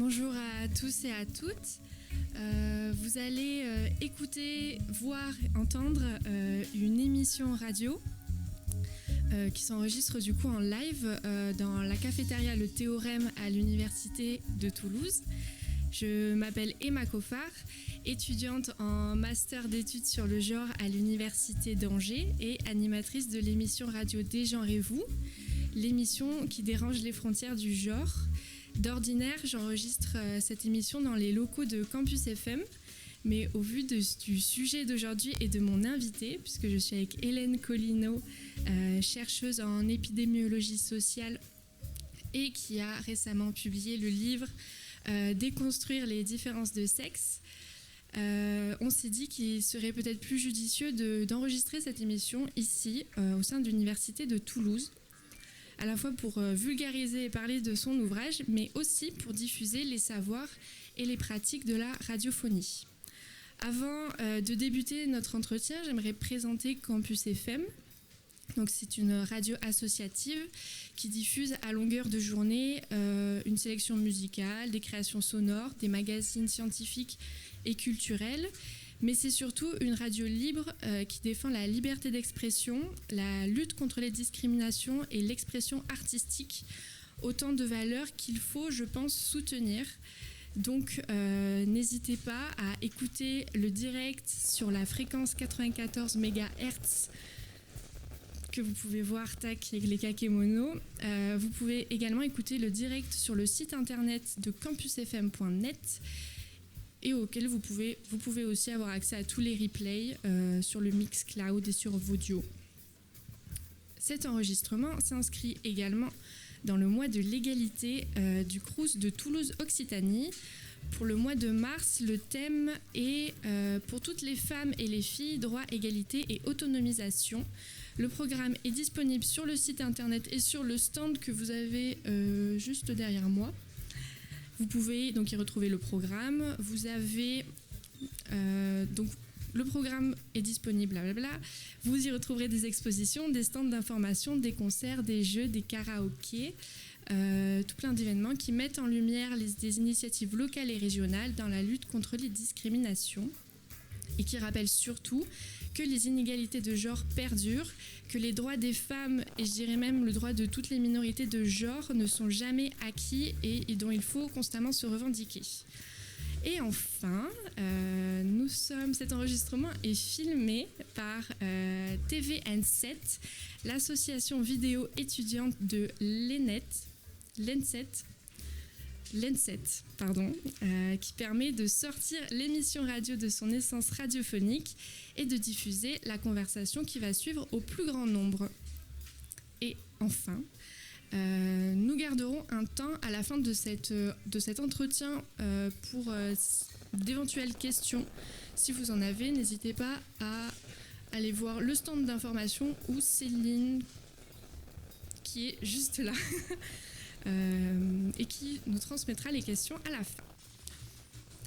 Bonjour à tous et à toutes. Vous allez écouter, voir, entendre une émission radio qui s'enregistre du coup en live dans la cafétéria Le Théorème à l'Université de Toulouse. Je m'appelle Emma Coffard, étudiante en master d'études sur le genre à l'Université d'Angers et animatrice de l'émission radio Dégenrez-vous, l'émission qui dérange les frontières du genre. D'ordinaire, j'enregistre cette émission dans les locaux de Campus FM, mais au vu du sujet d'aujourd'hui et de mon invité, puisque je suis avec Hélène Collineau, chercheuse en épidémiologie sociale et qui a récemment publié le livre Déconstruire les différences de sexe, on s'est dit qu'il serait peut-être plus judicieux d'enregistrer cette émission ici, au sein de l'Université de Toulouse, à la fois pour vulgariser et parler de son ouvrage, mais aussi pour diffuser les savoirs et les pratiques de la radiophonie. Avant de débuter notre entretien, j'aimerais présenter Campus FM. Donc, c'est une radio associative qui diffuse à longueur de journée une sélection musicale, des créations sonores, des magazines scientifiques et culturels. Mais c'est surtout une radio libre qui défend la liberté d'expression, la lutte contre les discriminations et l'expression artistique, autant de valeurs qu'il faut, je pense, soutenir. Donc, n'hésitez pas à écouter le direct sur la fréquence 94 MHz que vous pouvez voir, tac, avec les kakémonos. Vous pouvez également écouter le direct sur le site internet de campusfm.net et auquel vous pouvez aussi avoir accès à tous les replays sur le Mixcloud et sur Vodio. Cet enregistrement s'inscrit également dans le mois de l'égalité du Crous de Toulouse-Occitanie. Pour le mois de mars, le thème est pour toutes les femmes et les filles, droit, égalité et autonomisation. Le programme est disponible sur le site internet et sur le stand que vous avez juste derrière moi. Vous pouvez donc y retrouver le programme. Vous avez donc le programme est disponible, blablabla. Vous y retrouverez des expositions, des stands d'information, des concerts, des jeux, des karaokés, tout plein d'événements qui mettent en lumière des initiatives locales et régionales dans la lutte contre les discriminations et qui rappellent surtout que les inégalités de genre perdurent, que les droits des femmes, et je dirais même le droit de toutes les minorités de genre, ne sont jamais acquis et dont il faut constamment se revendiquer. Et enfin, cet enregistrement est filmé par TVN7, l'association vidéo étudiante de l'ENSET, qui permet de sortir l'émission radio de son essence radiophonique et de diffuser la conversation qui va suivre au plus grand nombre. Et enfin, nous garderons un temps à la fin de cet entretien pour d'éventuelles questions. Si vous en avez, n'hésitez pas à aller voir le stand d'information ou Céline qui est juste là. Et qui nous transmettra les questions à la fin.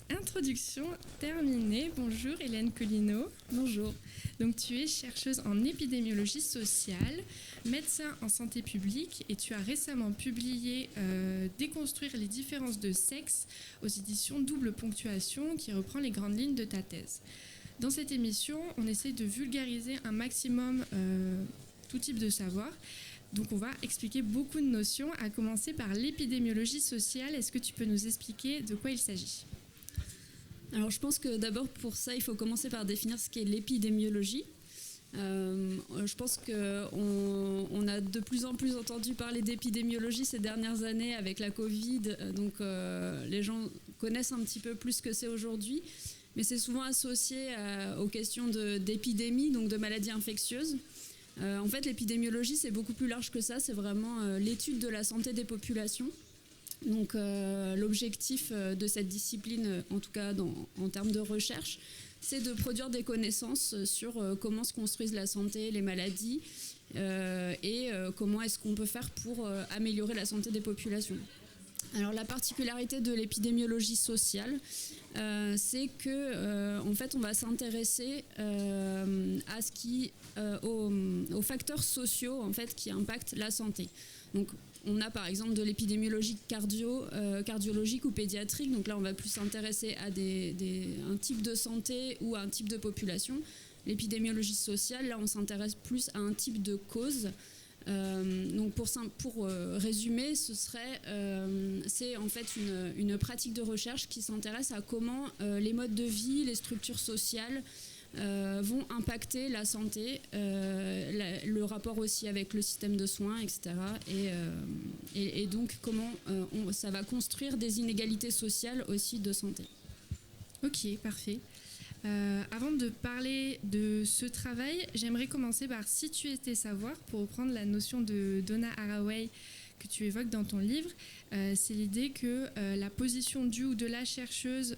Introduction terminée. Bonjour Hélène Collineau. Bonjour. Donc tu es chercheuse en épidémiologie sociale, médecin en santé publique et tu as récemment publié Déconstruire les différences de sexe aux éditions Double Ponctuation qui reprend les grandes lignes de ta thèse. Dans cette émission, on essaie de vulgariser un maximum tout type de savoir. Donc on va expliquer beaucoup de notions, à commencer par l'épidémiologie sociale. Est-ce que tu peux nous expliquer de quoi il s'agit ? Alors je pense que d'abord pour ça, il faut commencer par définir ce qu'est l'épidémiologie. Je pense qu'on a de plus en plus entendu parler d'épidémiologie ces dernières années avec la Covid, donc les gens connaissent un petit peu plus ce que c'est aujourd'hui, mais c'est souvent associé aux questions d'épidémie, donc de maladies infectieuses. En fait, l'épidémiologie, c'est beaucoup plus large que ça. C'est vraiment l'étude de la santé des populations. Donc, l'objectif de cette discipline, en tout cas en termes de recherche, c'est de produire des connaissances sur comment se construisent la santé, les maladies et comment est-ce qu'on peut faire pour améliorer la santé des populations. Alors la particularité de l'épidémiologie sociale, c'est que en fait on va s'intéresser à aux facteurs sociaux en fait qui impactent la santé. Donc on a par exemple de l'épidémiologie cardiologique ou pédiatrique. Donc là on va plus s'intéresser à un type de santé ou à un type de population. L'épidémiologie sociale, là on s'intéresse plus à un type de cause. Donc pour résumer, c'est en fait une pratique de recherche qui s'intéresse à comment les modes de vie, les structures sociales vont impacter la santé, le rapport aussi avec le système de soins, etc. Et donc comment ça va construire des inégalités sociales aussi de santé. Ok, parfait. Avant de parler de ce travail, j'aimerais commencer par situer tes savoirs pour reprendre la notion de Donna Haraway que tu évoques dans ton livre. C'est l'idée que la position du ou de la chercheuse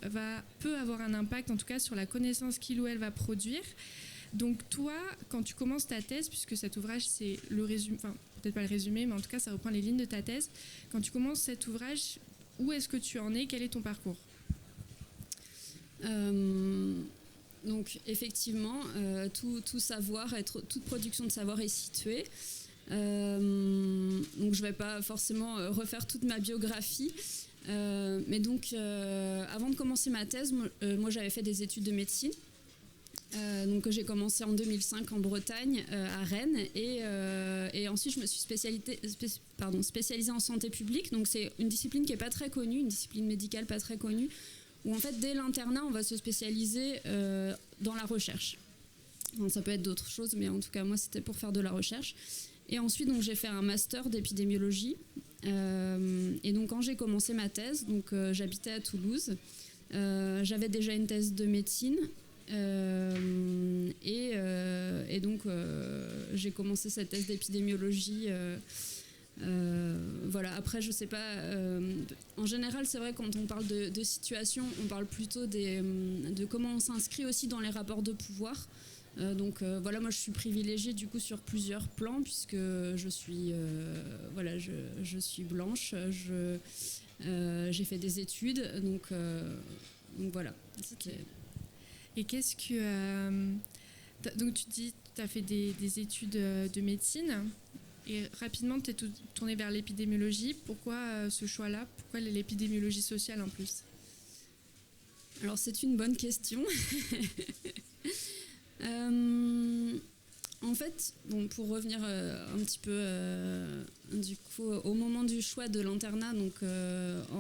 peut avoir un impact, en tout cas sur la connaissance qu'il ou elle va produire. Donc toi, quand tu commences ta thèse, puisque cet ouvrage c'est le résumé, enfin peut-être pas le résumé, mais en tout cas ça reprend les lignes de ta thèse, quand tu commences cet ouvrage, où est-ce que tu en es? Quel est ton parcours? Donc effectivement, tout savoir, toute production de savoir est située. Donc je ne vais pas forcément refaire toute ma biographie. Mais donc avant de commencer ma thèse, moi j'avais fait des études de médecine. Donc j'ai commencé en 2005 en Bretagne, à Rennes, et ensuite je me suis spécialisée en santé publique. Donc c'est une discipline qui n'est pas très connue, une discipline médicale pas très connue, où en fait dès l'internat on va se spécialiser dans la recherche. Enfin, ça peut être d'autres choses, mais en tout cas moi c'était pour faire de la recherche. Et ensuite donc j'ai fait un master d'épidémiologie, et donc quand j'ai commencé ma thèse, donc j'habitais à Toulouse, j'avais déjà une thèse de médecine, et donc j'ai commencé cette thèse d'épidémiologie. Voilà. Après, je sais pas. En général, c'est vrai quand on parle de situation, on parle plutôt de comment on s'inscrit aussi dans les rapports de pouvoir. Donc voilà, moi je suis privilégiée du coup sur plusieurs plans puisque je suis je suis blanche, j'ai fait des études, donc voilà. Okay. Et qu'est-ce que donc tu dis tu as fait des études de médecine. Et rapidement, tu es tournée vers l'épidémiologie. Pourquoi ce choix-là? Pourquoi l'épidémiologie sociale en plus? Alors, c'est une bonne question. En fait, bon, pour revenir un petit peu du coup, au moment du choix de l'internat, donc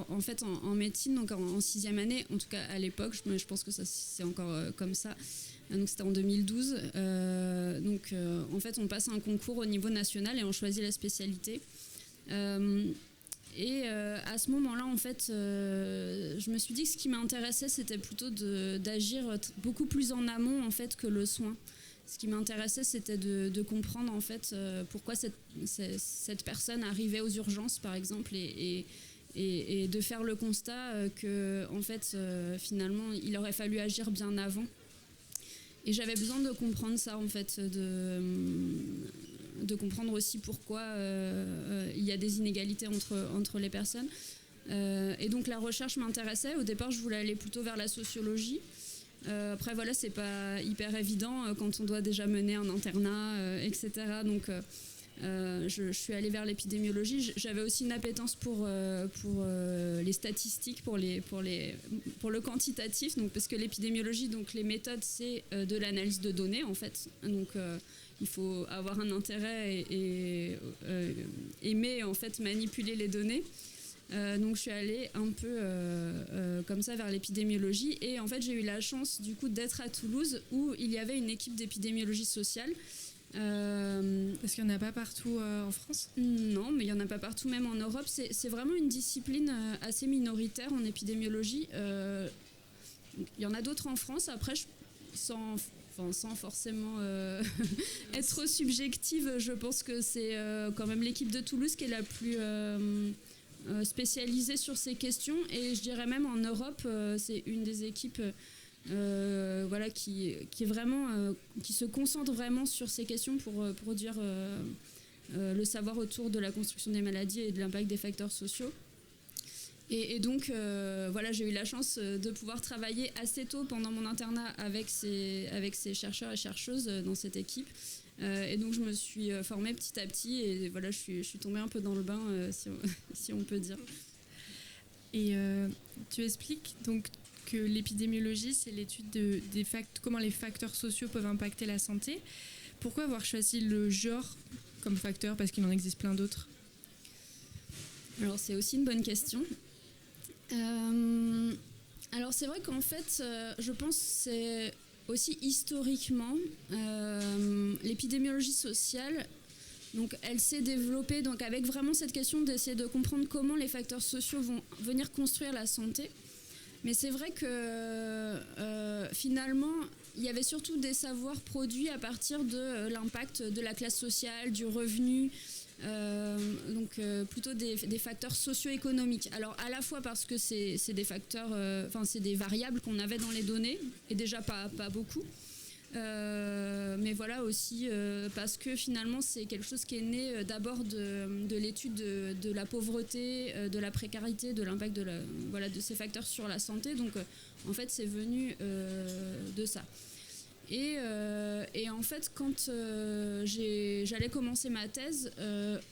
en fait en médecine, donc en 6e année, en tout cas à l'époque, je pense que ça c'est encore comme ça. Donc c'était en 2012. Donc en fait on passe un concours au niveau national et on choisit la spécialité. Et à ce moment-là, en fait, je me suis dit que ce qui m'intéressait, c'était plutôt d'agir beaucoup plus en amont en fait que le soin. Ce qui m'intéressait, c'était de comprendre en fait pourquoi cette personne arrivait aux urgences, par exemple, et de faire le constat que en fait, finalement, il aurait fallu agir bien avant. Et j'avais besoin de comprendre ça, en fait, de comprendre aussi pourquoi il y a des inégalités entre les personnes. Et donc la recherche m'intéressait. Au départ, je voulais aller plutôt vers la sociologie. Après, voilà, c'est pas hyper évident quand on doit déjà mener un internat, etc. Donc, je suis allée vers l'épidémiologie. J'avais aussi une appétence pour les statistiques, pour le quantitatif, donc parce que l'épidémiologie, donc les méthodes, c'est de l'analyse de données en fait. Donc, il faut avoir un intérêt et aimer en fait manipuler les données. Donc je suis allée un peu comme ça vers l'épidémiologie, et en fait j'ai eu la chance du coup d'être à Toulouse où il y avait une équipe d'épidémiologie sociale. Parce qu'il n'y en a pas partout en France? Non, mais il n'y en a pas partout, même en Europe. C'est vraiment une discipline assez minoritaire en épidémiologie. Il y en a d'autres en France. Après, sans forcément être subjective, je pense que c'est quand même l'équipe de Toulouse qui est la plus spécialisée sur ces questions. Et je dirais même en Europe, c'est une des équipes voilà, qui est vraiment, qui se concentre vraiment sur ces questions pour produire le savoir autour de la construction des maladies et de l'impact des facteurs sociaux. Et donc, voilà, j'ai eu la chance de pouvoir travailler assez tôt pendant mon internat avec ces chercheurs et chercheuses dans cette équipe. Et donc, je me suis formée petit à petit et voilà, je suis tombée un peu dans le bain, si on peut dire. Et tu expliques donc que l'épidémiologie, c'est l'étude comment les facteurs sociaux peuvent impacter la santé. Pourquoi avoir choisi le genre comme facteur, parce qu'il en existe plein d'autres? Alors, c'est aussi une bonne question. Alors c'est vrai qu'en fait, je pense que c'est aussi historiquement l'épidémiologie sociale. Donc elle s'est développée donc avec vraiment cette question d'essayer de comprendre comment les facteurs sociaux vont venir construire la santé. Mais c'est vrai que finalement, il y avait surtout des savoirs produits à partir de l'impact de la classe sociale, du revenu. Donc plutôt des facteurs socio-économiques. Alors à la fois parce que c'est des facteurs, c'est des variables qu'on avait dans les données, et déjà pas beaucoup. Mais voilà aussi parce que finalement c'est quelque chose qui est né d'abord de l'étude de la pauvreté, de la précarité, de l'impact de ces facteurs sur la santé. Donc en fait c'est venu de ça. Et en fait, quand j'allais commencer ma thèse,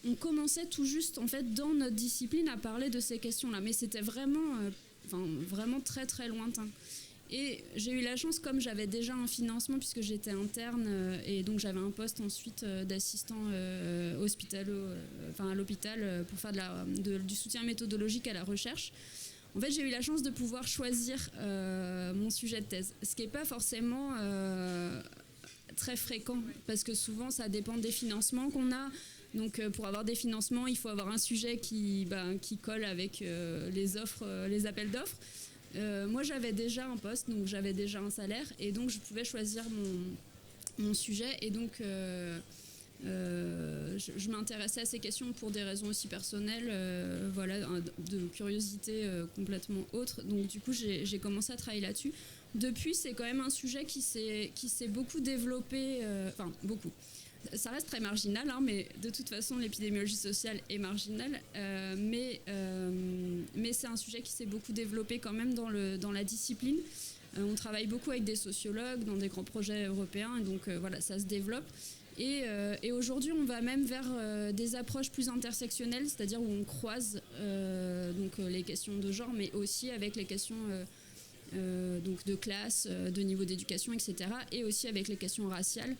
on commençait tout juste en fait dans notre discipline à parler de ces questions-là, mais c'était vraiment très très lointain. Et j'ai eu la chance, comme j'avais déjà un financement puisque j'étais interne et donc j'avais un poste ensuite d'assistant à l'hôpital pour faire du soutien méthodologique à la recherche. En fait, j'ai eu la chance de pouvoir choisir mon sujet de thèse, ce qui n'est pas forcément très fréquent, parce que souvent, ça dépend des financements qu'on a. Donc, pour avoir des financements, il faut avoir un sujet qui colle avec les appels d'offres. Moi, j'avais déjà un poste, donc j'avais déjà un salaire, et donc je pouvais choisir mon sujet. Et donc, je m'intéressais à ces questions pour des raisons aussi personnelles, de curiosité complètement autre. Donc du coup, j'ai commencé à travailler là-dessus. Depuis, c'est quand même un sujet qui s'est beaucoup développé, beaucoup. Ça reste très marginal, hein, mais de toute façon, l'épidémiologie sociale est marginale. Mais c'est un sujet qui s'est beaucoup développé quand même dans la discipline. On travaille beaucoup avec des sociologues dans des grands projets européens, et donc voilà, ça se développe. Et aujourd'hui, on va même vers des approches plus intersectionnelles, c'est-à-dire où on croise les questions de genre, mais aussi avec les questions de classe, de niveau d'éducation, etc. Et aussi avec les questions raciales,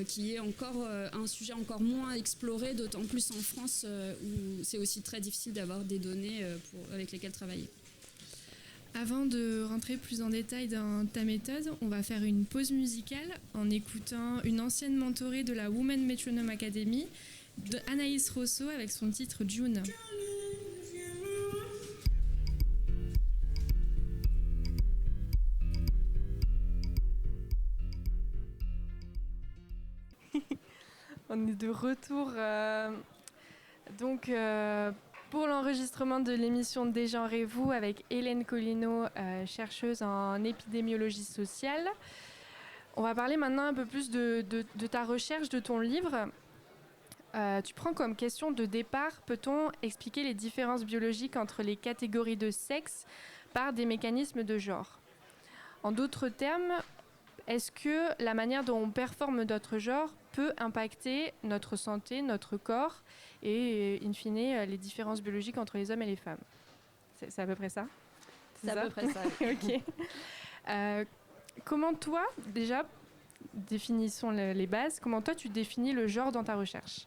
qui est encore un sujet encore moins exploré, d'autant plus en France, où c'est aussi très difficile d'avoir des données avec lesquelles travailler. Avant de rentrer plus en détail dans ta méthode, on va faire une pause musicale en écoutant une ancienne mentorée de la Women Metronome Academy, Anaïs Rosso, avec son titre June. On est de retour pour l'enregistrement de l'émission Dégenrez-vous avec Hélène Collineau, chercheuse en épidémiologie sociale. On va parler maintenant un peu plus de ta recherche, de ton livre. Tu prends comme question de départ, peut-on expliquer les différences biologiques entre les catégories de sexe par des mécanismes de genre? En d'autres termes, est-ce que la manière dont on performe notre genre peut impacter notre santé, notre corps et, in fine, les différences biologiques entre les hommes et les femmes? C'est à peu près ça? C'est à peu près ça. Ok. Comment toi, déjà, définissons les bases, comment toi tu définis le genre dans ta recherche?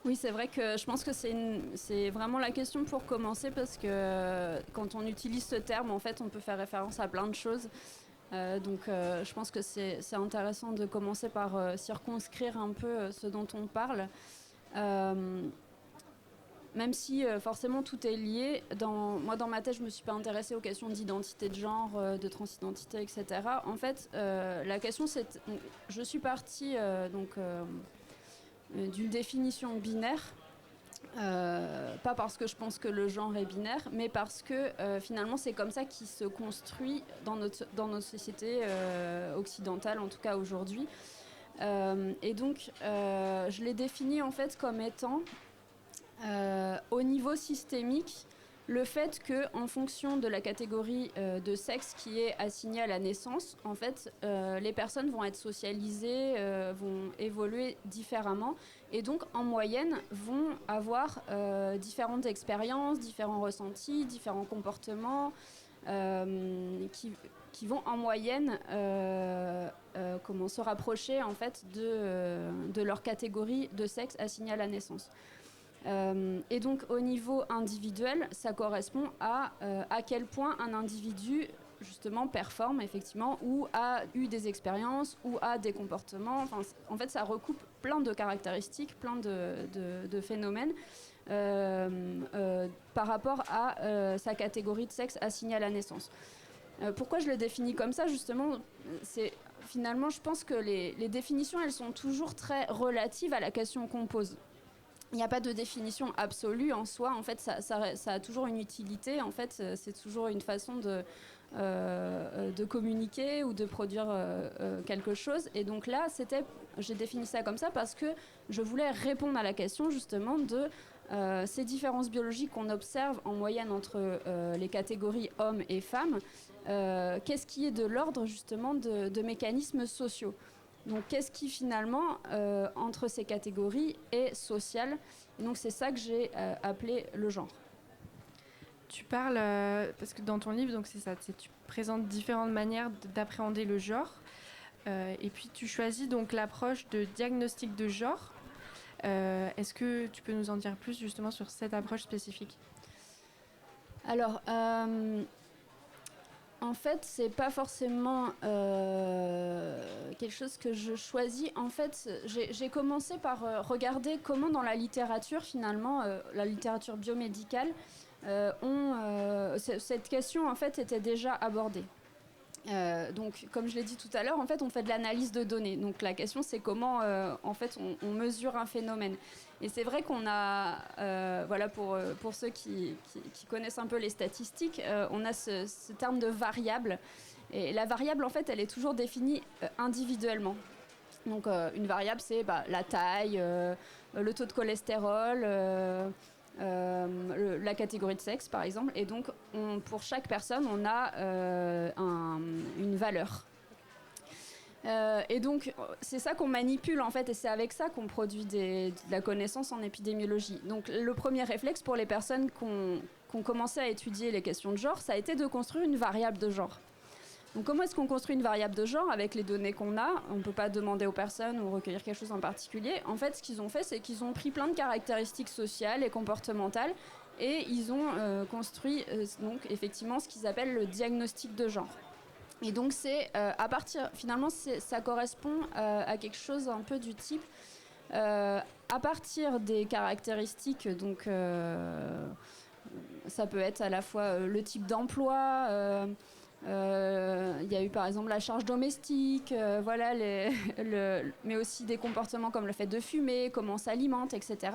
Oui, c'est vrai que je pense que c'est vraiment la question pour commencer, parce que quand on utilise ce terme, en fait, on peut faire référence à plein de choses. Donc je pense que c'est intéressant de commencer par circonscrire un peu ce dont on parle. Même si forcément tout est lié. Moi, dans ma thèse, je ne me suis pas intéressée aux questions d'identité de genre, de transidentité, etc. En fait, la question, c'est... Je suis partie d'une définition binaire, pas parce que je pense que le genre est binaire, mais parce que finalement c'est comme ça qu'il se construit dans notre société occidentale, en tout cas aujourd'hui. Et donc je l'ai défini en fait comme étant au niveau systémique le fait qu'en fonction de la catégorie de sexe qui est assignée à la naissance, en fait, les personnes vont être socialisées, vont évoluer différemment et donc en moyenne vont avoir différentes expériences, différents ressentis, différents comportements qui vont en moyenne se rapprocher en fait de leur catégorie de sexe assignée à la naissance. Et donc au niveau individuel, ça correspond à quel point un individu justement performe effectivement ou a eu des expériences ou a des comportements. Enfin, en fait, ça recoupe plein de caractéristiques, plein de phénomènes par rapport à sa catégorie de sexe assignée à la naissance. Pourquoi je le définis comme ça justement, finalement, je pense que les définitions, elles sont toujours très relatives à la question qu'on pose. Il n'y a pas de définition absolue en soi. En fait, ça a toujours une utilité. En fait, c'est toujours une façon de communiquer ou de produire quelque chose. Et donc là, j'ai défini ça comme ça parce que je voulais répondre à la question justement de ces différences biologiques qu'on observe en moyenne entre les catégories hommes et femmes. Qu'est-ce qui est de l'ordre justement de mécanismes sociaux ? Donc, qu'est-ce qui finalement, entre ces catégories, est social ? Et donc, c'est ça que j'ai appelé le genre. Tu parles, parce que dans ton livre, donc c'est ça, tu présentes différentes manières d'appréhender le genre. Et puis, tu choisis donc l'approche de diagnostic de genre. Est-ce que tu peux nous en dire plus justement sur cette approche spécifique ? Alors, en fait, c'est pas forcément quelque chose que je choisis. En fait, j'ai commencé par regarder comment dans la littérature, finalement, la littérature biomédicale, cette question, en fait, était déjà abordée. Donc, comme je l'ai dit tout à l'heure, en fait, on fait de l'analyse de données. Donc, la question, c'est comment, en fait, on mesure un phénomène. Et c'est vrai qu'on a, voilà, pour ceux qui connaissent un peu les statistiques, on a ce terme de variable. Et la variable, en fait, elle est toujours définie individuellement. Donc, une variable, c'est la taille, le taux de cholestérol, la catégorie de sexe, par exemple. Et donc, pour chaque personne, on a une valeur. Et donc, c'est ça qu'on manipule, en fait, et c'est avec ça qu'on produit de la connaissance en épidémiologie. Donc, le premier réflexe pour les personnes qui ont commencé à étudier les questions de genre, ça a été de construire une variable de genre. Donc, comment est-ce qu'on construit une variable de genre avec les données qu'on a ? On ne peut pas demander aux personnes ou recueillir quelque chose en particulier. En fait, ce qu'ils ont fait, c'est qu'ils ont pris plein de caractéristiques sociales et comportementales et ils ont construit donc, effectivement ce qu'ils appellent le diagnostic de genre. Et donc, finalement, ça correspond à quelque chose un peu du type, à partir des caractéristiques, donc ça peut être à la fois le type d'emploi, il y a eu par exemple la charge domestique, voilà, mais aussi des comportements comme le fait de fumer, comment on s'alimente, etc.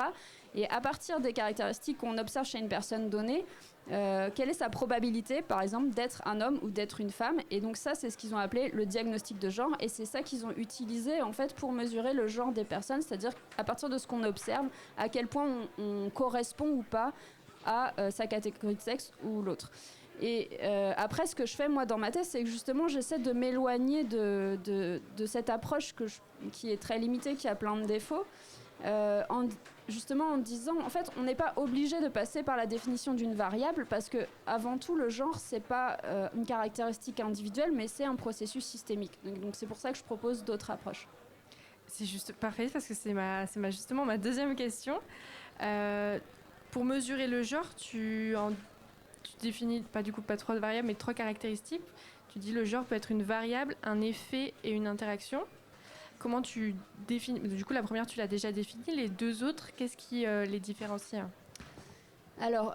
Et à partir des caractéristiques qu'on observe chez une personne donnée, quelle est sa probabilité, par exemple, d'être un homme ou d'être une femme. Et donc ça, c'est ce qu'ils ont appelé le diagnostic de genre. Et c'est ça qu'ils ont utilisé, en fait, pour mesurer le genre des personnes. C'est-à-dire, à partir de ce qu'on observe, à quel point on correspond ou pas à sa catégorie de sexe ou l'autre. Et après, ce que je fais, moi, dans ma thèse, c'est que justement, j'essaie de m'éloigner de cette approche qui est très limitée, qui a plein de défauts, justement en disant, en fait, on n'est pas obligé de passer par la définition d'une variable, parce que avant tout, le genre, c'est pas une caractéristique individuelle, mais c'est un processus systémique. Donc c'est pour ça que je propose d'autres approches. C'est juste parfait, parce que c'est justement ma deuxième question. Pour mesurer le genre, tu définis pas trois variables, mais 3 caractéristiques. Tu dis le genre peut être une variable, un effet et une interaction. Comment tu définis ? Du coup, la première, tu l'as déjà définie. Les deux autres, qu'est-ce qui les différencie ? Alors,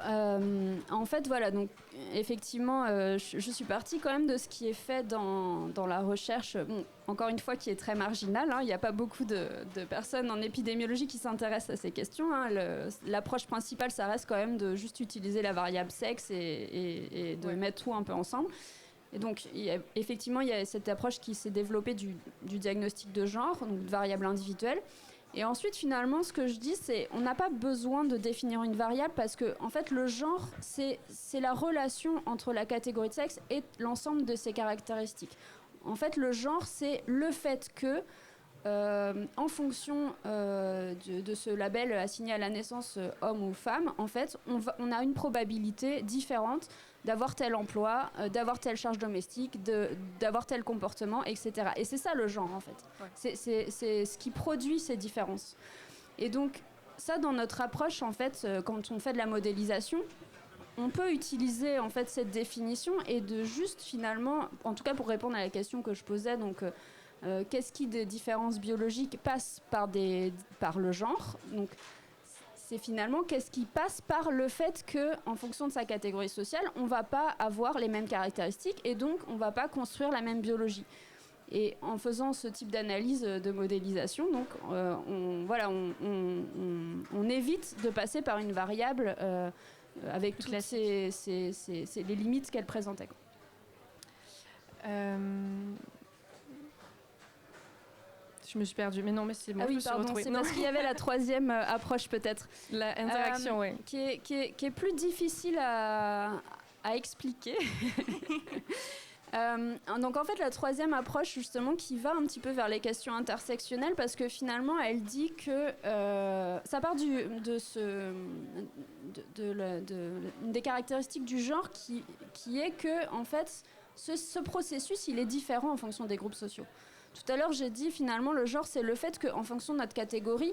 en fait, voilà, donc effectivement, je suis partie quand même de ce qui est fait dans la recherche, bon, encore une fois, qui est très marginale. Hein. Il n'y a pas beaucoup de personnes en épidémiologie qui s'intéressent à ces questions. Hein. L'approche principale, ça reste quand même de juste utiliser la variable sexe et de mettre tout un peu ensemble. Et donc, effectivement, il y a cette approche qui s'est développée du diagnostic de genre, donc de variable individuelle. Et ensuite, finalement, ce que je dis, c'est on n'a pas besoin de définir une variable parce que, en fait, le genre, c'est la relation entre la catégorie de sexe et l'ensemble de ses caractéristiques. En fait, le genre, c'est le fait que, en fonction de ce label assigné à la naissance homme ou femme, en fait, on a une probabilité différente d'avoir tel emploi, d'avoir telle charge domestique, d'avoir tel comportement, etc. Et c'est ça le genre, en fait. Ouais. C'est ce qui produit ces différences. Et donc, ça, dans notre approche, en fait, quand on fait de la modélisation, on peut utiliser, en fait, cette définition et de juste, finalement, en tout cas pour répondre à la question que je posais, donc, qu'est-ce qui, des différences biologiques, passe par le genre ? Donc, c'est finalement qu'est-ce qui passe par le fait qu'en fonction de sa catégorie sociale, on ne va pas avoir les mêmes caractéristiques et donc on ne va pas construire la même biologie. Et en faisant ce type d'analyse de modélisation, donc, on évite de passer par une variable avec toutes les limites qu'elle présentait. Je me suis perdue, mais non, mais c'est bon. Ah oui, pardon, c'est parce qu'il y avait la troisième approche peut-être. L'interaction, oui. Qui est plus difficile à expliquer. Donc en fait, la troisième approche, justement, qui va un petit peu vers les questions intersectionnelles, parce que finalement, elle dit que ça part une des caractéristiques du genre qui est que, en fait, ce processus, il est différent en fonction des groupes sociaux. Tout à l'heure, j'ai dit, finalement, le genre, c'est le fait qu'en fonction de notre catégorie,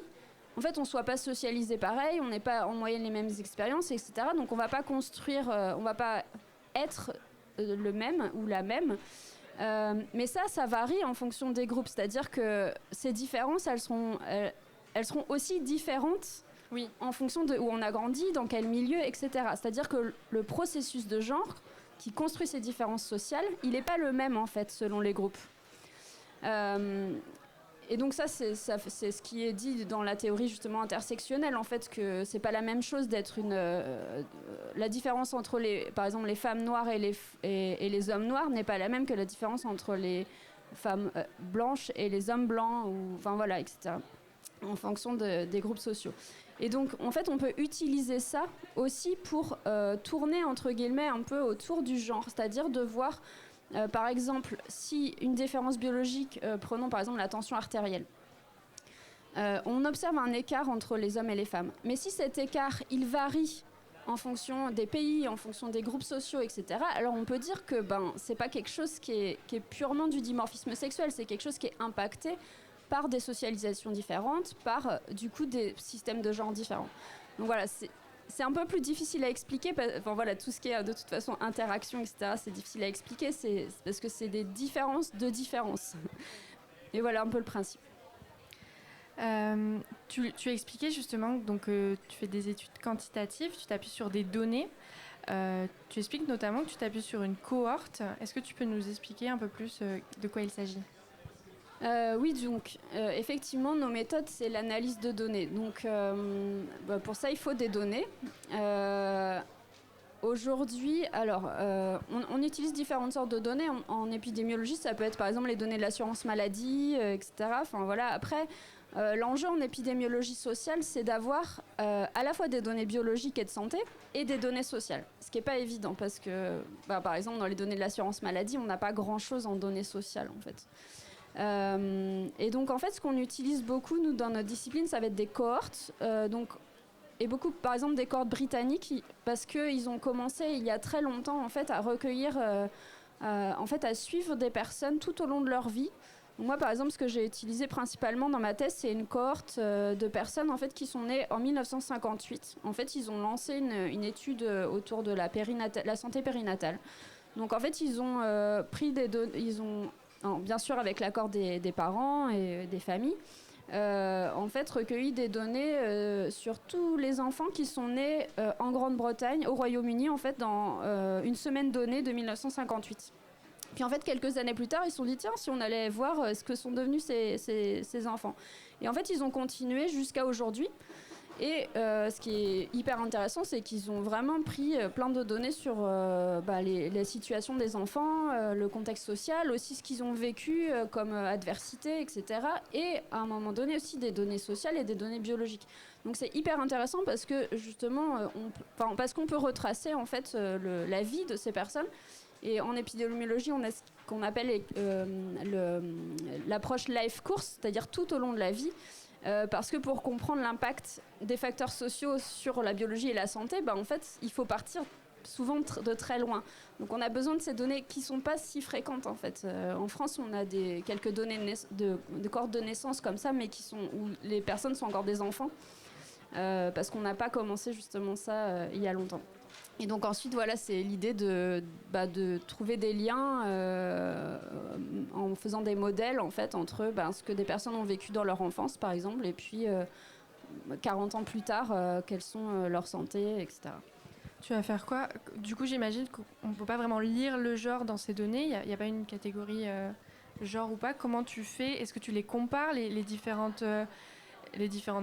en fait, on ne soit pas socialisé pareil, on n'ait pas en moyenne les mêmes expériences, etc. Donc, on ne va pas construire, on ne va pas être le même ou la même. Mais ça varie en fonction des groupes. C'est-à-dire que ces différences, elles seront aussi différentes en fonction de où on a grandi, dans quel milieu, etc. C'est-à-dire que le processus de genre qui construit ces différences sociales, il n'est pas le même, en fait, selon les groupes. Et donc c'est ce qui est dit dans la théorie justement intersectionnelle, en fait, que c'est pas la même chose d'être la différence entre par exemple les femmes noires et les hommes noirs n'est pas la même que la différence entre les femmes blanches et les hommes blancs, enfin voilà, etc. En fonction des groupes sociaux. Et donc en fait on peut utiliser ça aussi pour tourner entre guillemets un peu autour du genre, c'est-à-dire de voir par exemple, si une différence biologique, prenons par exemple la tension artérielle, on observe un écart entre les hommes et les femmes. Mais si cet écart, il varie en fonction des pays, en fonction des groupes sociaux, etc., alors on peut dire que c'est pas quelque chose qui est purement du dimorphisme sexuel, c'est quelque chose qui est impacté par des socialisations différentes, par du coup des systèmes de genre différents. Donc voilà, c'est un peu plus difficile à expliquer. Enfin, voilà, tout ce qui est de toute façon interaction, etc., c'est difficile à expliquer. C'est parce que c'est des différences de différences. Et voilà un peu le principe. Tu expliquais justement donc, tu fais des études quantitatives, tu t'appuies sur des données. Tu expliques notamment que tu t'appuies sur une cohorte. Est-ce que tu peux nous expliquer un peu plus de quoi il s'agit ? Oui, donc effectivement, nos méthodes, c'est l'analyse de données. Donc pour ça, il faut des données. Aujourd'hui, alors, on utilise différentes sortes de données. En épidémiologie, ça peut être par exemple les données de l'assurance maladie, etc. Enfin, voilà. Après, l'enjeu en épidémiologie sociale, c'est d'avoir à la fois des données biologiques et de santé et des données sociales. Ce qui n'est pas évident parce que, par exemple, dans les données de l'assurance maladie, on n'a pas grand-chose en données sociales, en fait. Et donc en fait ce qu'on utilise beaucoup nous dans notre discipline, ça va être des cohortes, et beaucoup par exemple des cohortes britanniques, parce qu'ils ont commencé il y a très longtemps en fait à recueillir, en fait à suivre des personnes tout au long de leur vie. Donc, moi par exemple ce que j'ai utilisé principalement dans ma thèse, c'est une cohorte de personnes en fait qui sont nées en 1958. En fait ils ont lancé une étude autour de la santé périnatale. Donc en fait ils ont pris des données, bien sûr avec l'accord des parents et des familles, en fait recueilli des données sur tous les enfants qui sont nés en Grande-Bretagne, au Royaume-Uni, en fait dans une semaine donnée de 1958. Puis en fait quelques années plus tard, ils se sont dit tiens, si on allait voir ce que sont devenus ces enfants. Et en fait ils ont continué jusqu'à aujourd'hui. Et ce qui est hyper intéressant, c'est qu'ils ont vraiment pris plein de données sur les situations des enfants, le contexte social, aussi ce qu'ils ont vécu comme adversité, etc. Et à un moment donné aussi des données sociales et des données biologiques. Donc c'est hyper intéressant parce que justement, parce qu'on peut retracer en fait la vie de ces personnes. Et en épidémiologie, on a ce qu'on appelle l'approche life course, c'est-à-dire tout au long de la vie. Parce que pour comprendre l'impact des facteurs sociaux sur la biologie et la santé, en fait, il faut partir souvent de très loin. Donc on a besoin de ces données qui ne sont pas si fréquentes en fait. En France, on a quelques données de cohortes de naissance comme ça, mais où les personnes sont encore des enfants, parce qu'on n'a pas commencé justement ça il y a longtemps. Et donc ensuite, voilà, c'est l'idée de trouver des liens en faisant des modèles en fait, entre ce que des personnes ont vécu dans leur enfance, par exemple, et puis 40 ans plus tard, quelles sont leur santé, etc. Tu vas faire quoi? Du coup, j'imagine qu'on ne peut pas vraiment lire le genre dans ces données. Il n'y a pas une catégorie genre ou pas. Comment tu fais? Est-ce que tu les compares, les différentes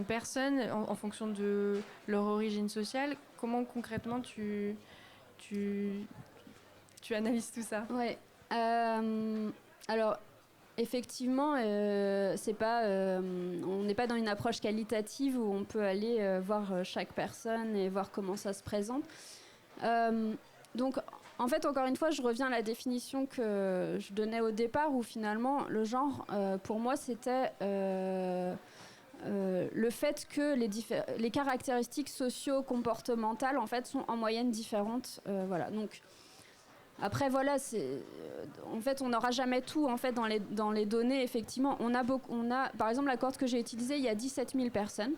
personnes en fonction de leur origine sociale? Comment concrètement tu analyses tout ça? Ouais. Alors, effectivement, c'est pas, on n'est pas dans une approche qualitative où on peut aller voir chaque personne et voir comment ça se présente. Donc, en fait, encore une fois, je reviens à la définition que je donnais au départ, où finalement, le genre, pour moi, c'était le fait que les caractéristiques socio-comportementales en fait sont en moyenne différentes, voilà. Donc après voilà, en fait on n'aura jamais tout en fait dans les données. Effectivement, on a par exemple la cohorte que j'ai utilisée, il y a 17 000 personnes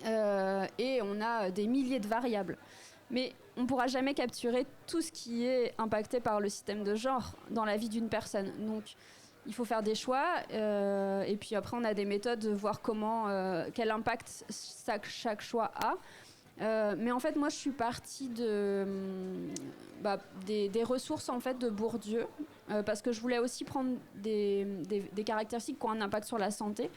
et on a des milliers de variables. Mais on ne pourra jamais capturer tout ce qui est impacté par le système de genre dans la vie d'une personne. Donc il faut faire des choix et puis après on a des méthodes de voir quel impact chaque choix a. Mais en fait moi je suis partie des ressources en fait de Bourdieu parce que je voulais aussi prendre des caractéristiques qui ont un impact sur la santé.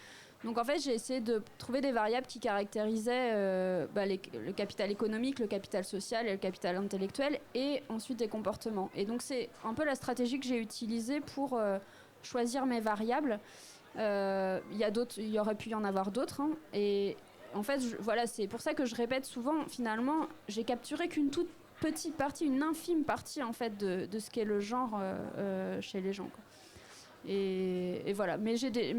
Donc en fait j'ai essayé de trouver des variables qui caractérisaient le capital économique, le capital social et le capital intellectuel, et ensuite des comportements. Et donc c'est un peu la stratégie que j'ai utilisée pour choisir mes variables. Il y aurait pu y en avoir d'autres, hein, et en fait voilà, c'est pour ça que je répète souvent, finalement j'ai capturé qu'une toute petite partie, une infime partie en fait de ce qu'est le genre chez les gens, quoi. Et voilà, mais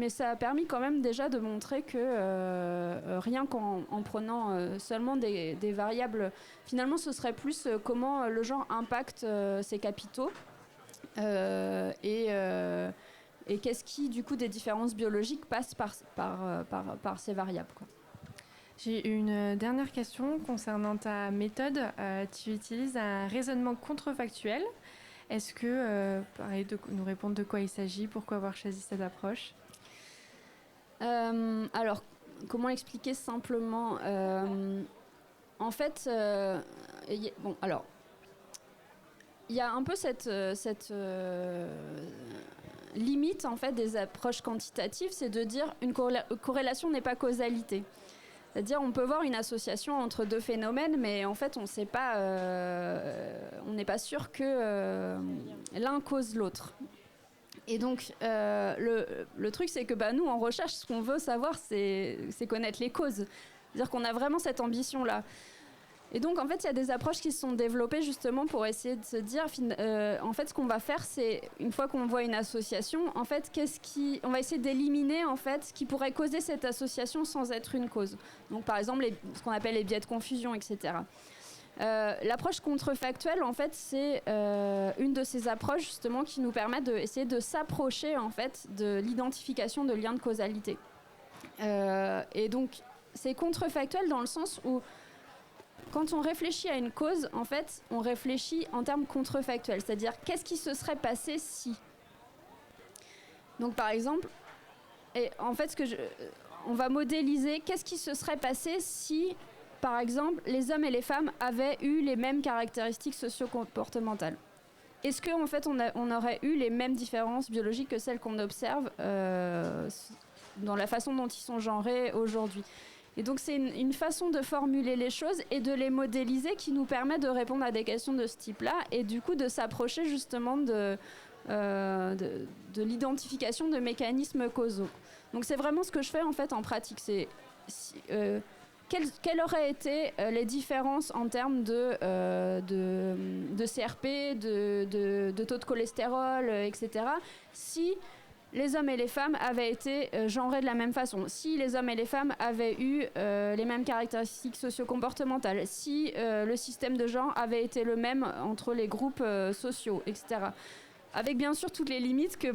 ça a permis quand même déjà de montrer que rien qu'en prenant seulement des variables, finalement ce serait plus comment le genre impacte ses capitaux et qu'est-ce qui, du coup, des différences biologiques passe par ces variables, quoi. J'ai une dernière question concernant ta méthode. Tu utilises un raisonnement contrefactuel. Est-ce que, pareil, de nous répondre de quoi il s'agit, pourquoi avoir choisi cette approche? Alors, comment expliquer simplement en fait, alors, il y a un peu cette limite en fait des approches quantitatives, c'est de dire une corrélation n'est pas causalité. C'est-à-dire on peut voir une association entre deux phénomènes, mais en fait on n'est pas sûr que l'un cause l'autre. Et donc le truc c'est que nous en recherche, ce qu'on veut savoir c'est connaître les causes. C'est-à-dire qu'on a vraiment cette ambition-là. Et donc, en fait, il y a des approches qui se sont développées justement pour essayer de se dire, en fait, ce qu'on va faire, c'est, une fois qu'on voit une association, en fait, on va essayer d'éliminer, en fait, ce qui pourrait causer cette association sans être une cause. Donc, par exemple, ce qu'on appelle les biais de confusion, etc. L'approche contrefactuelle, en fait, c'est une de ces approches, justement, qui nous permet d'essayer de s'approcher, en fait, de l'identification de liens de causalité. Et donc, c'est contrefactuel dans le sens où quand on réfléchit à une cause, en fait, on réfléchit en termes contrefactuels, c'est-à-dire qu'est-ce qui se serait passé si. Donc, par exemple, en fait, on va modéliser qu'est-ce qui se serait passé si, par exemple, les hommes et les femmes avaient eu les mêmes caractéristiques socio-comportementales. Est-ce qu'en fait, on aurait eu les mêmes différences biologiques que celles qu'on observe dans la façon dont ils sont genrés aujourd'hui? Et donc c'est une façon de formuler les choses et de les modéliser qui nous permet de répondre à des questions de ce type-là et du coup de s'approcher justement de l'identification de mécanismes causaux. Donc c'est vraiment ce que je fais en fait en pratique. C'est quelles auraient été les différences en termes de CRP, de taux de cholestérol, etc. si les hommes et les femmes avaient été genrés de la même façon, si les hommes et les femmes avaient eu les mêmes caractéristiques socio-comportementales, si le système de genre avait été le même entre les groupes sociaux, etc. Avec bien sûr toutes les limites que,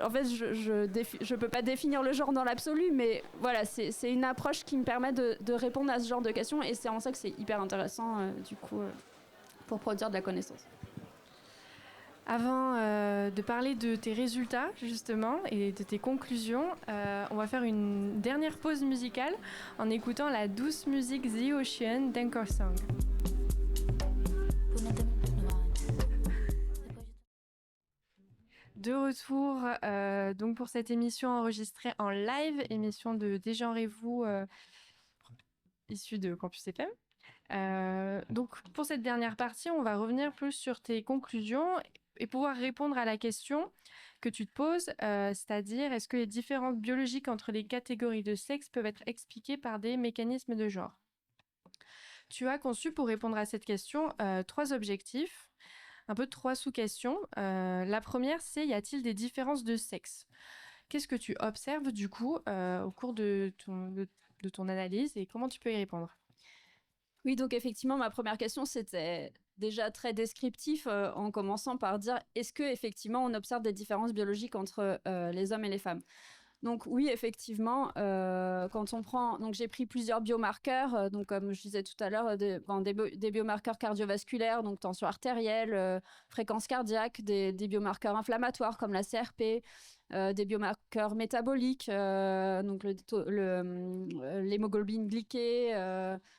en fait, je peux pas définir le genre dans l'absolu, mais voilà, c'est une approche qui me permet de répondre à ce genre de questions, et c'est en ça que c'est hyper intéressant, du coup, pour produire de la connaissance. Avant de parler de tes résultats, justement, et de tes conclusions, on va faire une dernière pause musicale en écoutant la douce musique The Ocean d'Anchor Song. De retour donc pour cette émission enregistrée en live, émission de Dégenrez-vous issue de Campus FM. Donc pour cette dernière partie, on va revenir plus sur tes conclusions et pouvoir répondre à la question que tu te poses, c'est-à-dire est-ce que les différences biologiques entre les catégories de sexe peuvent être expliquées par des mécanismes de genre? Tu as conçu pour répondre à cette question 3 objectifs. Un peu 3 sous-questions. La première, c'est y a-t-il des différences de sexe? Qu'est-ce que tu observes du coup au cours de ton analyse et comment tu peux y répondre? Oui, donc effectivement, ma première question, c'était déjà très descriptif en commençant par dire est-ce que effectivement on observe des différences biologiques entre les hommes et les femmes? Donc oui, effectivement, quand on prend, donc j'ai pris plusieurs biomarqueurs, donc comme je disais tout à l'heure, des biomarqueurs cardiovasculaires, donc tension artérielle, fréquence cardiaque, des biomarqueurs inflammatoires comme la CRP, des biomarqueurs métaboliques, donc l'hémoglobine glyquée,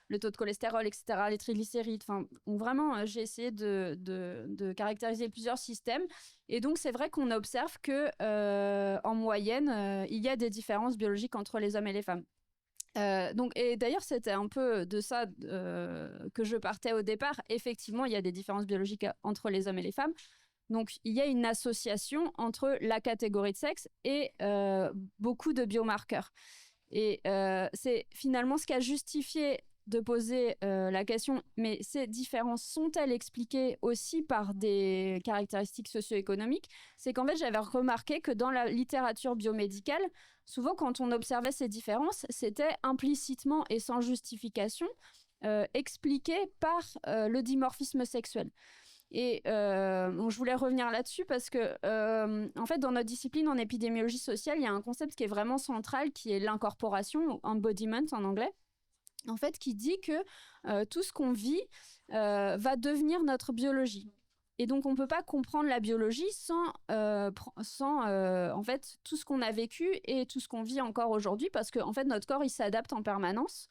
le taux de cholestérol, etc., les triglycérides. Enfin, vraiment, j'ai essayé de caractériser plusieurs systèmes. Et donc, c'est vrai qu'on observe que, en moyenne, il y a des différences biologiques entre les hommes et les femmes. Et d'ailleurs, c'était un peu de ça que je partais au départ. Effectivement, il y a des différences biologiques entre les hommes et les femmes. Donc, il y a une association entre la catégorie de sexe et beaucoup de biomarqueurs. Et c'est finalement ce qui a justifié de poser la question, mais ces différences sont-elles expliquées aussi par des caractéristiques socio-économiques? C'est qu'en fait, j'avais remarqué que dans la littérature biomédicale, souvent quand on observait ces différences, c'était implicitement et sans justification expliqué par le dimorphisme sexuel. Et je voulais revenir là-dessus parce que, en fait, dans notre discipline en épidémiologie sociale, il y a un concept qui est vraiment central, qui est l'incorporation, embodiment en anglais, en fait, qui dit que tout ce qu'on vit va devenir notre biologie. Et donc, on ne peut pas comprendre la biologie sans en fait, tout ce qu'on a vécu et tout ce qu'on vit encore aujourd'hui, parce que, en fait, notre corps, il s'adapte en permanence.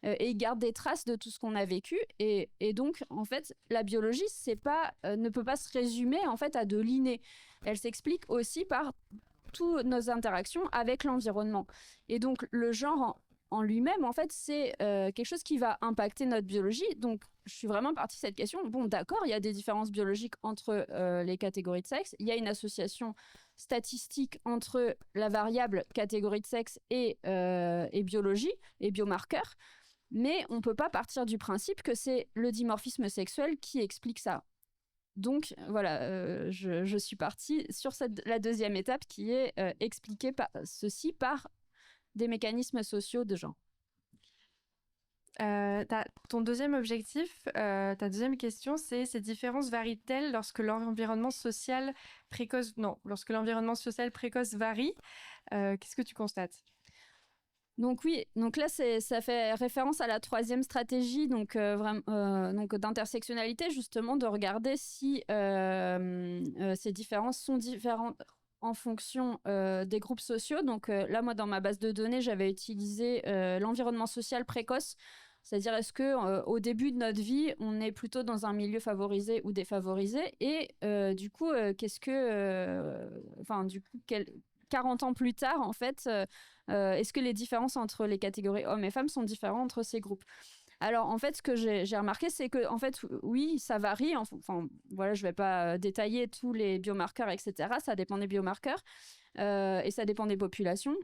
Et il garde des traces de tout ce qu'on a vécu. Et donc, en fait, la biologie, ne peut pas se résumer en fait, à de l'inné. Elle s'explique aussi par toutes nos interactions avec l'environnement. Et donc, le genre en lui-même, en fait, c'est quelque chose qui va impacter notre biologie. Donc, je suis vraiment partie de cette question. Bon, d'accord, il y a des différences biologiques entre les catégories de sexe. Il y a une association statistique entre la variable catégorie de sexe et biologie et biomarqueurs. Mais on ne peut pas partir du principe que c'est le dimorphisme sexuel qui explique ça. Donc, voilà, je suis partie sur la deuxième étape qui est expliquer ceci par des mécanismes sociaux de genre. Ton deuxième objectif, ta deuxième question, c'est ces différences varient-elles lorsque l'environnement social précoce varie? Qu'est-ce que tu constates? Donc oui, donc là ça fait référence à la troisième stratégie donc d'intersectionnalité, justement de regarder si ces différences sont différentes en fonction des groupes sociaux. Donc là moi dans ma base de données j'avais utilisé l'environnement social précoce, c'est-à-dire est-ce que au début de notre vie on est plutôt dans un milieu favorisé ou défavorisé et du coup 40 ans plus tard, en fait, est-ce que les différences entre les catégories hommes et femmes sont différentes entre ces groupes? Alors, en fait, ce que j'ai remarqué, c'est que, en fait, oui, ça varie. Enfin, voilà, je ne vais pas détailler tous les biomarqueurs, etc. Ça dépend des biomarqueurs et ça dépend des populations.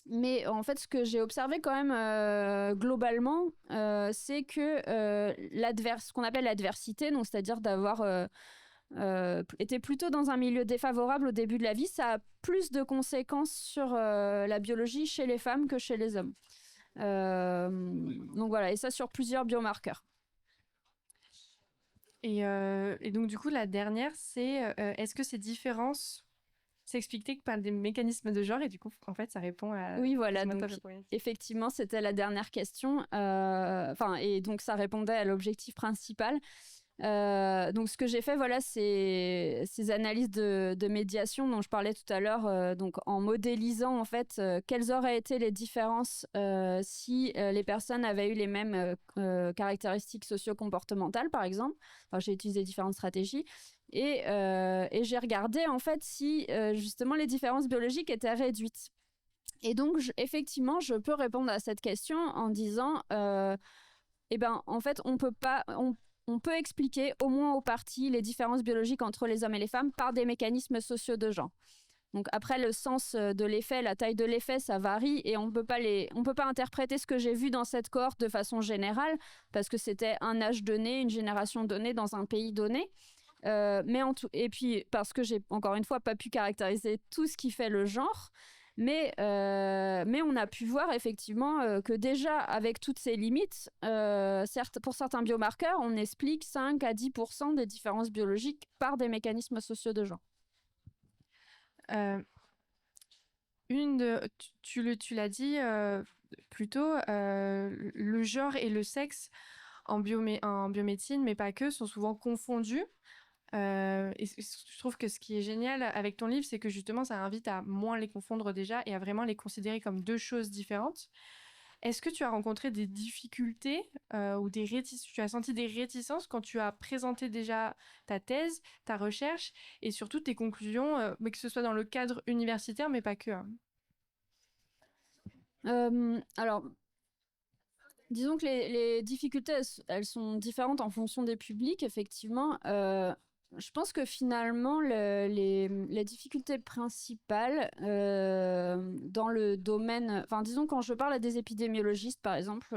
Mais en fait, ce que j'ai observé quand même globalement, c'est que ce qu'on appelle l'adversité, donc c'est-à-dire d'avoir été plutôt dans un milieu défavorable au début de la vie, ça a plus de conséquences sur la biologie chez les femmes que chez les hommes. Donc voilà, et ça sur plusieurs biomarqueurs. Et donc, du coup, la dernière, c'est est-ce que ces différences s'expliquent par des mécanismes de genre? Et du coup, en fait, ça répond à... Oui, voilà, donc effectivement, c'était la dernière question. Et donc, ça répondait à l'objectif principal. Donc, ce que j'ai fait, voilà, c'est ces analyses de médiation dont je parlais tout à l'heure, donc en modélisant en fait quelles auraient été les différences si les personnes avaient eu les mêmes caractéristiques socio-comportementales, par exemple. Enfin, j'ai utilisé différentes stratégies et j'ai regardé en fait si justement les différences biologiques étaient réduites. Et donc, effectivement, je peux répondre à cette question en disant, en fait, on peut expliquer au moins en partie les différences biologiques entre les hommes et les femmes par des mécanismes sociaux de genre. Donc après, le sens de l'effet, la taille de l'effet, ça varie et on peut pas interpréter ce que j'ai vu dans cette cohorte de façon générale parce que c'était un âge donné, une génération donnée dans un pays donné. Et puis parce que j'ai encore une fois pas pu caractériser tout ce qui fait le genre. Mais on a pu voir effectivement que déjà, avec toutes ces limites, certes, pour certains biomarqueurs, on explique 5 à 10% des différences biologiques par des mécanismes sociaux de genre. Tu l'as dit plus tôt, le genre et le sexe en biomédecine, mais pas que, sont souvent confondus. Et je trouve que ce qui est génial avec ton livre, c'est que justement, ça invite à moins les confondre déjà et à vraiment les considérer comme deux choses différentes. Est-ce que tu as rencontré des difficultés ou tu as senti des réticences quand tu as présenté déjà ta thèse, ta recherche et surtout tes conclusions, mais que ce soit dans le cadre universitaire, mais pas que, hein? Alors, disons que les difficultés, elles sont différentes en fonction des publics, effectivement. Je pense que finalement, les difficultés principales dans le domaine... Enfin, disons, quand je parle à des épidémiologistes, par exemple,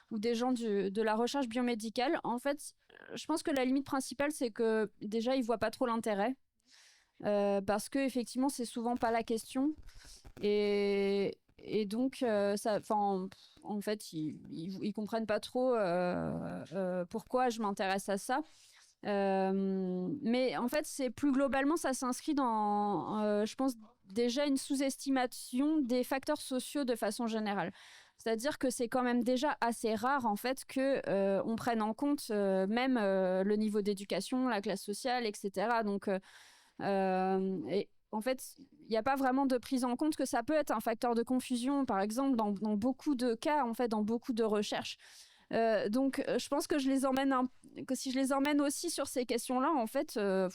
ou des gens de la recherche biomédicale, en fait, je pense que la limite principale, c'est que déjà, ils ne voient pas trop l'intérêt. Parce que effectivement, c'est souvent pas la question. Et donc, en fait, ils comprennent pas trop pourquoi je m'intéresse à ça. Mais en fait, c'est plus globalement, ça s'inscrit dans, je pense, déjà une sous-estimation des facteurs sociaux de façon générale. C'est-à-dire que c'est quand même déjà assez rare, en fait, qu'on prenne en compte même le niveau d'éducation, la classe sociale, etc. Donc, et en fait, il n'y a pas vraiment de prise en compte que ça peut être un facteur de confusion, par exemple, dans beaucoup de cas, en fait, dans beaucoup de recherches. Donc, je pense que que si je les emmène aussi sur ces questions-là, en fait, je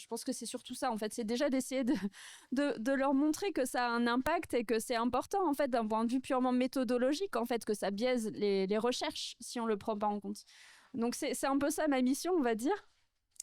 pense que c'est surtout ça, en fait. C'est déjà d'essayer de leur montrer que ça a un impact et que c'est important, en fait, d'un point de vue purement méthodologique, en fait, que ça biaise les recherches si on ne le prend pas en compte. Donc, c'est un peu ça ma mission, on va dire.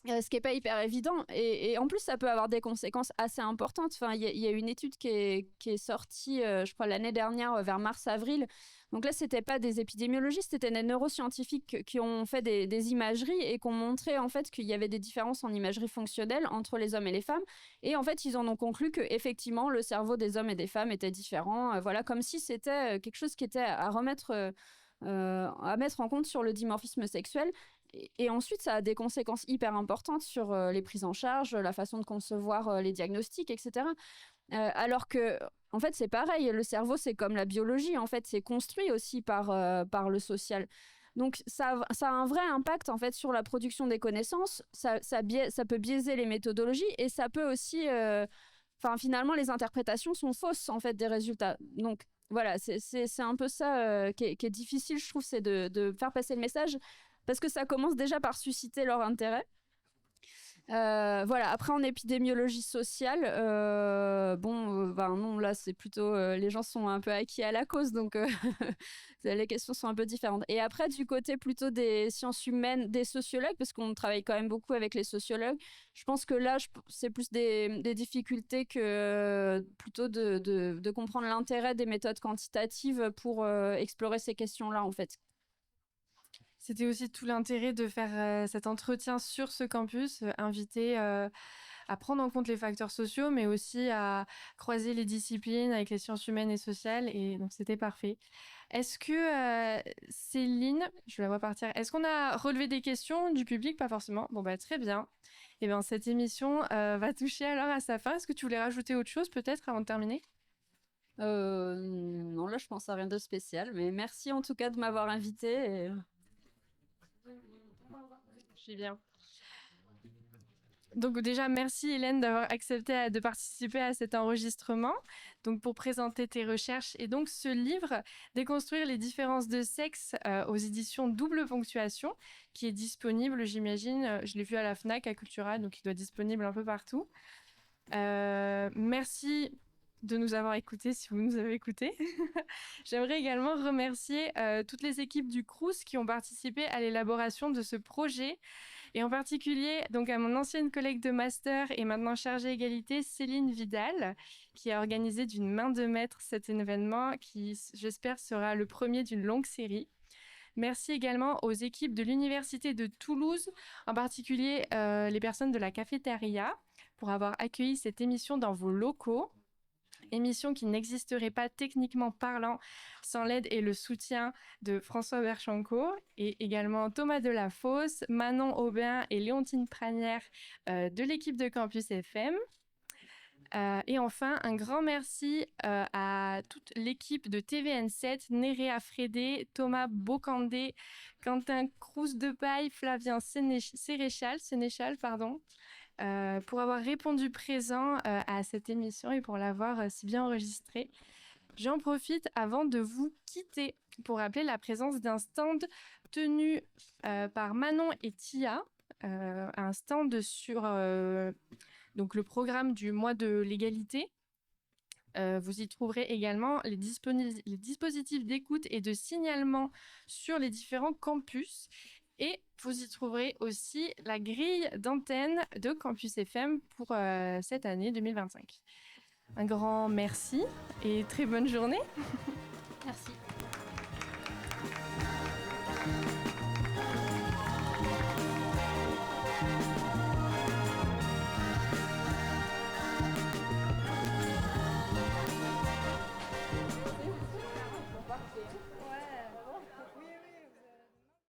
Ce qui n'est pas hyper évident. Et en plus, ça peut avoir des conséquences assez importantes. Enfin, il y a une étude qui est sortie, je crois, l'année dernière, vers mars-avril. Donc là, ce n'était pas des épidémiologistes, c'était des neuroscientifiques qui ont fait des imageries et qui ont montré en fait, qu'il y avait des différences en imagerie fonctionnelle entre les hommes et les femmes. Et en fait, ils en ont conclu qu'effectivement, le cerveau des hommes et des femmes était différent. Voilà, comme si c'était quelque chose qui était à mettre en compte sur le dimorphisme sexuel. Et ensuite, ça a des conséquences hyper importantes sur les prises en charge, la façon de concevoir les diagnostics, etc. Alors que, en fait, c'est pareil. Le cerveau, c'est comme la biologie. En fait, c'est construit aussi par le social. Donc, ça a un vrai impact, en fait, sur la production des connaissances. Ça peut biaiser les méthodologies et ça peut aussi... finalement, les interprétations sont fausses, en fait, des résultats. Donc, voilà, c'est un peu ça qui est difficile, je trouve, c'est de faire passer le message. Parce que ça commence déjà par susciter leur intérêt. Voilà. Après, en épidémiologie sociale, non, là, c'est plutôt les gens sont un peu acquis à la cause, donc les questions sont un peu différentes. Et après, du côté plutôt des sciences humaines, des sociologues, parce qu'on travaille quand même beaucoup avec les sociologues, je pense que là, c'est plus des difficultés que plutôt de comprendre l'intérêt des méthodes quantitatives pour explorer ces questions-là, en fait. C'était aussi tout l'intérêt de faire cet entretien sur ce campus, inviter à prendre en compte les facteurs sociaux, mais aussi à croiser les disciplines avec les sciences humaines et sociales. Et donc, c'était parfait. Est-ce que, Céline, je la vois partir, est-ce qu'on a relevé des questions du public? Pas forcément. Bon, bah, très bien. Et bien, cette émission va toucher alors à sa fin. Est-ce que tu voulais rajouter autre chose, peut-être, avant de terminer? Non, là, je pense à rien de spécial, mais merci en tout cas de m'avoir invitée. Je suis bien. Donc déjà, merci Hélène d'avoir accepté de participer à cet enregistrement. Donc pour présenter tes recherches et donc ce livre, Déconstruire les différences de sexe aux éditions Double Ponctuation, qui est disponible, j'imagine, je l'ai vu à la Fnac, à Cultura, donc il doit être disponible un peu partout. Merci de nous avoir écoutés, si vous nous avez écoutés. J'aimerais également remercier toutes les équipes du Crous qui ont participé à l'élaboration de ce projet, et en particulier donc à mon ancienne collègue de master et maintenant chargée égalité, Céline Vidal, qui a organisé d'une main de maître cet événement qui, j'espère, sera le premier d'une longue série. Merci également aux équipes de l'Université de Toulouse, en particulier les personnes de la cafétéria, pour avoir accueilli cette émission dans vos locaux. Émission qui n'existerait pas techniquement parlant sans l'aide et le soutien de François Berchanco, et également Thomas Delafosse, Manon Aubin et Léontine Pranière de l'équipe de Campus FM. Et enfin, un grand merci à toute l'équipe de TVN7, Néréa Frédé, Thomas Bocandé, Quentin Cruz-Depaille, Flavien Sénéchal, pour avoir répondu présent à cette émission et pour l'avoir si bien enregistrée. J'en profite avant de vous quitter pour rappeler la présence d'un stand tenu par Manon et Tia, un stand sur donc le programme du mois de l'égalité. Vous y trouverez également les dispositifs d'écoute et de signalement sur les différents campus. Et vous y trouverez aussi la grille d'antenne de Campus FM pour cette année 2025. Un grand merci et très bonne journée. Merci.